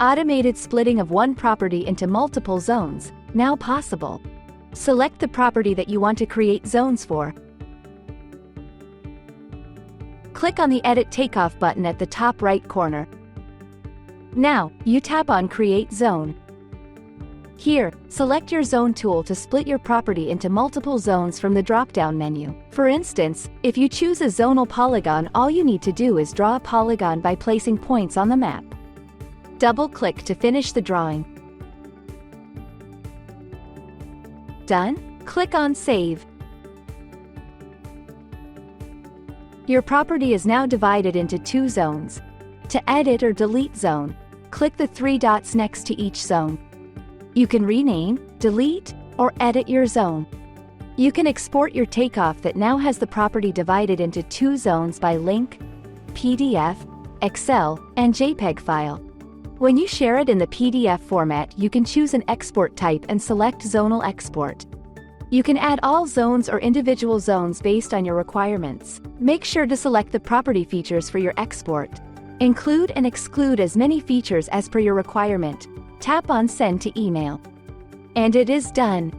Automated splitting of one property into multiple zones, now possible. Select the property that you want to create zones for. Click on the Edit Takeoff button at the top right corner. Now, you tap on Create Zone. Here, select your zone tool to split your property into multiple zones from the drop-down menu. For instance, if you choose a zonal polygon, all you need to do is draw a polygon by placing points on the map. Double-click to finish the drawing. Done? Click on Save. Your property is now divided into 2 zones. To edit or delete zone, click the 3 dots next to each zone. You can rename, delete, or edit your zone. You can export your takeoff that now has the property divided into 2 zones by link, PDF, Excel, and JPEG file. When you share it in the PDF format, you can choose an export type and select Zonal Export. You can add all zones or individual zones based on your requirements. Make sure to select the property features for your export. Include and exclude as many features as per your requirement. Tap on Send to Email. And it is done.